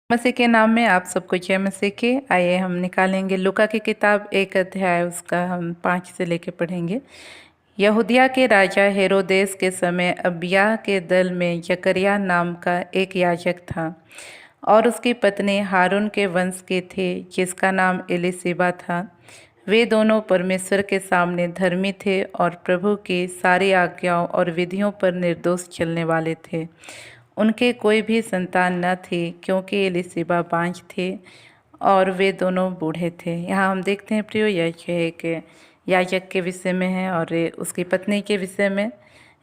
मसीह के नाम में आप सबको जय मसीह के। आइए हम निकालेंगे लूका की किताब 1 अध्याय, उसका हम 5 से लेके पढ़ेंगे। यहूदिया के राजा हेरोदेस के समय अबिय्याह के दल में जकरिया नाम का एक याजक था और उसकी पत्नी हारून के वंश के थे, जिसका नाम एलीशिबा था। वे दोनों परमेश्वर के सामने धर्मी थे और प्रभु की सारी आज्ञाओं और विधियों पर निर्दोष चलने वाले थे। उनके कोई भी संतान न थी, क्योंकि एलीशिबा बांझ थे और वे दोनों बूढ़े थे। यहाँ हम देखते हैं प्रियो, यह जो है एक याजक के विषय में है और उसकी पत्नी के विषय में,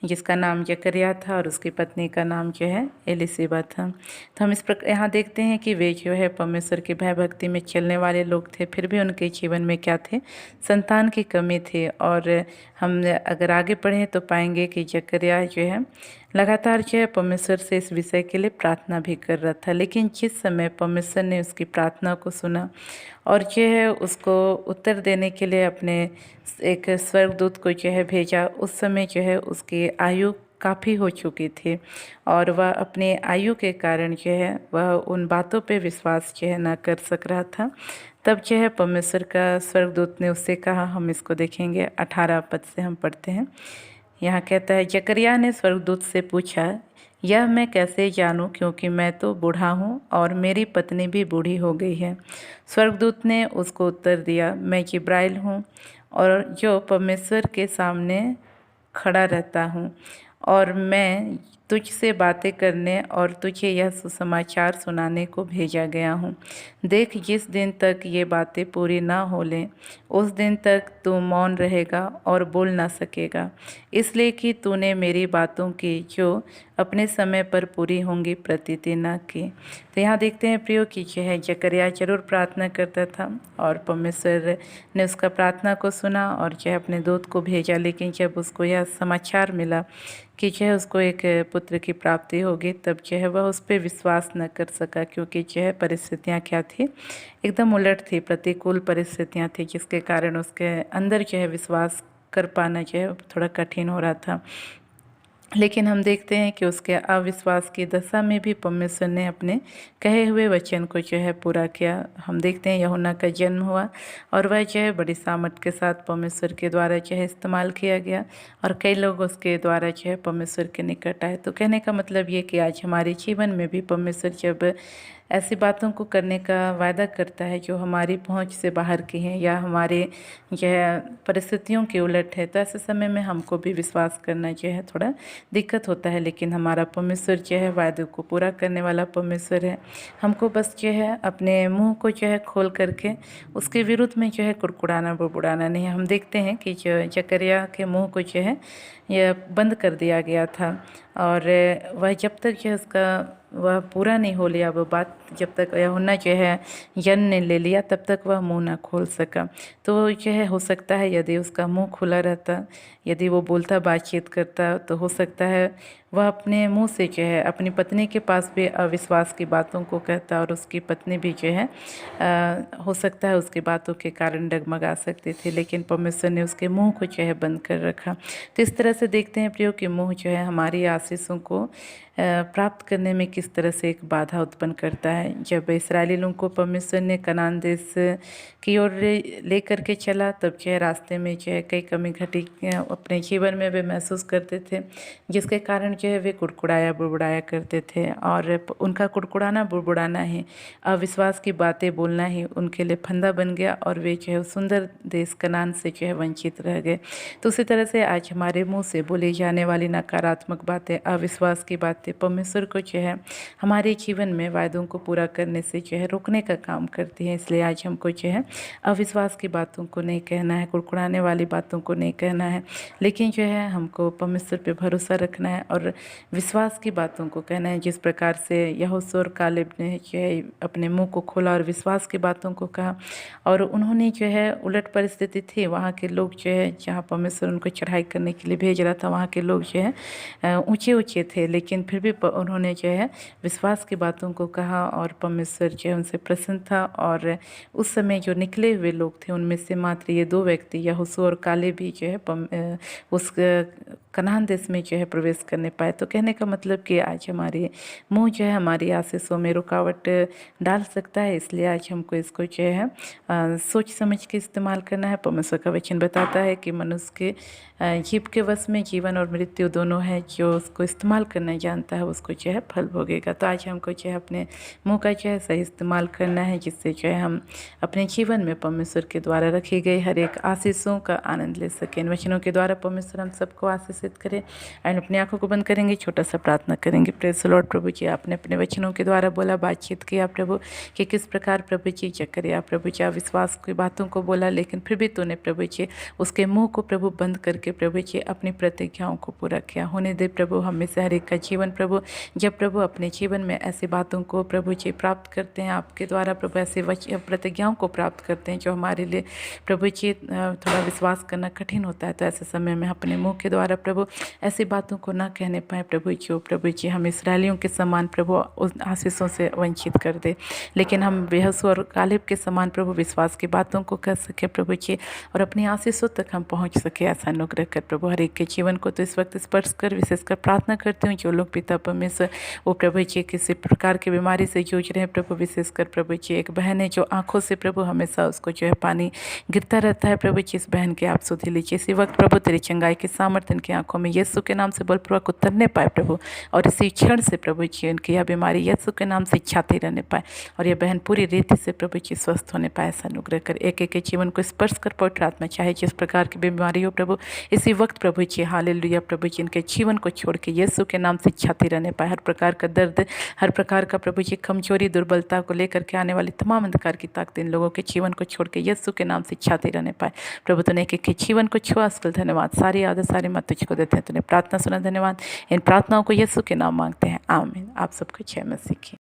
जिसका नाम जकरिया था और उसकी पत्नी का नाम जो है एलीशिबा था। तो हम इस प्रकार यहाँ देखते हैं कि वे जो है परमेश्वर की भय भक्ति में चलने वाले लोग थे, फिर भी उनके जीवन में क्या थे, संतान की कमी थी। और हम अगर आगे पढ़ें तो पाएंगे कि जकरिया जो है लगातार जो है परमेश्वर से इस विषय के लिए प्रार्थना भी कर रहा था, लेकिन जिस समय परमेश्वर ने उसकी प्रार्थना को सुना और जो है उसको उत्तर देने के लिए अपने एक स्वर्गदूत को जो है भेजा, उस समय जो है उसकी आयु काफ़ी हो चुकी थी और वह अपने आयु के कारण जो है वह उन बातों पे विश्वास जो है ना कर सक रहा था। तब जो है परमेश्वर का स्वर्गदूत ने उससे कहा, हम इसको देखेंगे 18 पद से हम पढ़ते हैं। यहाँ कहता है, जकरिया ने स्वर्गदूत से पूछा, यह मैं कैसे जानूं, क्योंकि मैं तो बूढ़ा हूँ और मेरी पत्नी भी बूढ़ी हो गई है। स्वर्गदूत ने उसको उत्तर दिया, मैं जिब्राइल हूँ और जो परमेश्वर के सामने खड़ा रहता हूँ और मैं तुझसे बातें करने और तुझे यह सुसमाचार सुनाने को भेजा गया हूँ। देख, जिस दिन तक ये बातें पूरी ना हो लें उस दिन तक तू मौन रहेगा और बोल ना सकेगा, इसलिए कि तूने मेरी बातों की जो अपने समय पर पूरी होंगी प्रतीति न की। तो यहाँ देखते हैं प्रियो कि जो है जकरिया जरूर प्रार्थना करता था और परमेश्वर ने उसका प्रार्थना को सुना और जो है अपने दूत को भेजा, लेकिन जब उसको यह समाचार मिला कि जो है उसको एक पुत्र की प्राप्ति होगी, तब जो है वह उस पर विश्वास न कर सका, क्योंकि जो है परिस्थितियाँ क्या थी, एकदम उलट थी, प्रतिकूल परिस्थितियाँ थी, जिसके कारण उसके अंदर जो है विश्वास कर पाना जो है थोड़ा कठिन हो रहा था। लेकिन हम देखते हैं कि उसके अविश्वास की दशा में भी परमेश्वर ने अपने कहे हुए वचन को जो है पूरा किया। हम देखते हैं यूहन्ना का जन्म हुआ और वह जो है बड़ी सामर्थ के साथ परमेश्वर के द्वारा जो है इस्तेमाल किया गया और कई लोग उसके द्वारा जो है परमेश्वर के निकट आए। तो कहने का मतलब ये कि आज हमारे जीवन में भी परमेश्वर जब ऐसी बातों को करने का वायदा करता है जो हमारी पहुंच से बाहर की हैं या हमारे यह परिस्थितियों के उलट है, तो ऐसे समय में हमको भी विश्वास करना जो है थोड़ा दिक्कत होता है। लेकिन हमारा परमेश्वर जो है वायदे को पूरा करने वाला परमेश्वर है। हमको बस जो है अपने मुंह को जो है खोल करके उसके विरुद्ध में जो है कुड़कुड़ाना बुड़बुड़ाना नहीं है। हम देखते हैं कि जो जकरिया के मुंह को जो है यह बंद कर दिया गया था और वह जब तक जो है उसका वह पूरा नहीं हो लिया, वो बात जब तक यूहन्ना जो है जन्म ने ले लिया तब तक वह मुंह ना खोल सका। तो जो है हो सकता है यदि उसका मुंह खुला रहता, यदि वो बोलता बातचीत करता, तो हो सकता है वह अपने मुंह से जो है अपनी पत्नी के पास भी अविश्वास की बातों को कहता और उसकी पत्नी भी जो है हो सकता है उसकी बातों के कारण डगमगा सकती थी, लेकिन परमेश्वर ने उसके मुंह को जो है बंद कर रखा। तो इस तरह से देखते हैं प्रियो कि मुंह जो है हमारी आशीषों को प्राप्त करने में किस तरह से एक बाधा उत्पन्न करता है। जब इस्राएली लोगों को परमेश्वर ने कनान देश की ओर ले करके चला, तब जो है रास्ते में जो है कई कमी घटी अपने जीवन में वे महसूस करते थे, जिसके कारण जो है वे कुड़कुड़ाया बुड़बुड़ाया करते थे और उनका कुड़कुड़ाना बुड़बुड़ाना ही, अविश्वास की बातें बोलना ही उनके लिए फंदा बन गया और वे जो है सुंदर देश कनान से जो है वंचित रह गए। तो उसी तरह से आज हमारे मुंह से बोली जाने वाली नकारात्मक बातें, अविश्वास की बातें परमेश्वर को जो है हमारे जीवन में वायदों को पूरा करने से जो है रोकने का काम करती है। इसलिए आज हमको जो है अविश्वास की बातों को नहीं कहना है, कुड़कुड़ाने वाली बातों को नहीं कहना है, लेकिन जो है हमको परमेश्वर पे भरोसा रखना है और विश्वास की बातों को कहना है। जिस प्रकार से यहोशू और कालेब ने जो है अपने मुंह को खोला और विश्वास की बातों को कहा और उन्होंने जो है उलट परिस्थिति थी, वहाँ के लोग जो है जहाँ परमेश्वर उनको चढ़ाई करने के लिए भेज रहा था, वहाँ के लोग जो है ऊंचे ऊंचे थे, लेकिन फिर भी उन्होंने जो है विश्वास की बातों को कहा और परमेश्वर जो है उनसे प्रसन्न था। और उस समय जो निकले हुए लोग थे उनमें से मात्र ये 2 व्यक्ति यहोशू और कालेब भी जो है उस कनान देश में जो है प्रवेश करने पाए। तो कहने का मतलब कि आज हमारे मुंह जो है हमारी आशीषों में रुकावट डाल सकता है, इसलिए आज हमको इसको जो है सोच समझ के इस्तेमाल करना है। परमेश्वर का वचन बताता है कि मनुष्य के जीभ के वश में जीवन और मृत्यु दोनों है, जो उसको इस्तेमाल करना जानता है उसको जो है फल भोगेगा। तो आज हमको जो है अपने मुंह का जो है सही इस्तेमाल करना है, जिससे जो है हम अपने जीवन में परमेश्वर के द्वारा रखी गई हर एक आशीषों का आनंद ले सकें। इन वचनों के द्वारा परमेश्वर हम सबको आशीषित करें। एंड अपनी आंखों को बंद करेंगे, छोटा सा प्रार्थना करेंगे। Praise the Lord. प्रभु जी, आपने अपने वचनों के द्वारा बोला, बातचीत किया प्रभु, कि किस प्रकार प्रभु जी जकरिया प्रभु जी विश्वास की बातों को बोला, लेकिन फिर भी तूने प्रभु जी उसके मुंह को प्रभु बंद करके प्रभु जी अपनी प्रतिज्ञाओं को पूरा किया। होने दे प्रभु हम में से हर एक का जीवन प्रभु, जब प्रभु अपने जीवन में ऐसी बातों को प्रभु जी प्राप्त करते हैं आपके द्वारा प्रभु, ऐसे प्रतिज्ञाओं को प्राप्त करते हैं जो हमारे लिए प्रभु जी थोड़ा विश्वास करना कठिन होता है। तो ऐसे समय में अपने मुंह के द्वारा प्रभु ऐसी बातों को ना कहने पाए प्रभु, जो प्रभु जी हम इसराइलियों के समान प्रभु उस आशीषों से वंचित कर दे, लेकिन हम यहोशू और कालेब के समान प्रभु विश्वास की बातों को कर सके प्रभु जी, और अपनी आशीषों तक हम पहुंच सके। ऐसा अनुग्रह कर प्रभु हर एक के जीवन को तो इस वक्त स्पर्श कर। विशेषकर प्रार्थना करती हूँ जो लोग पिता परमेश्वर वो प्रभु जी किसी प्रकार की बीमारी से जूझ रहे हैं प्रभु, विशेषकर प्रभु जी एक बहन है जो आंखों से प्रभु हमेशा उसको जो है पानी गिरता रहता है प्रभु जी, इस बहन के आप सुधि लीजिए इसी वक्त प्रभु, तेरी चंगाई के सामर्थ्य इनकी आंखों में यीशु के नाम से बलपूर्वक उतरने पाए प्रभु, और इसी क्षण से प्रभु जी उनकी यह बीमारी यीशु के नाम से छाती रहने पाए, और यह बहन पूरी रीति से प्रभु जी स्वस्थ होने पाए। ऐसा अनुग्रह कर एक एक के जीवन को स्पर्श कर पवित्र आत्मा, चाहे जिस प्रकार की बीमारी हो प्रभु इसी वक्त प्रभु जी हालेलुया प्रभु जी इनके जीवन को छोड़ के यीशु के नाम से छाती रहने पाए। हर प्रकार का दर्द, हर प्रकार का प्रभु जी कमजोरी, दुर्बलता को लेकर के आने वाली तमाम अंधकार की ताकत इन लोगों के जीवन को छोड़ के यीशु के नाम से छाती रहने पाए प्रभु। तूने एक एक के जीवन को छुआ, असफल धन्यवाद, सारी आदत सारी मत तुझको देते हैं। तूने प्रार्थना सुना, धन्यवाद। इन प्रार्थनाओं को यीशु के नाम मांगते हैं, आमीन। आप सबको जय मसीह की।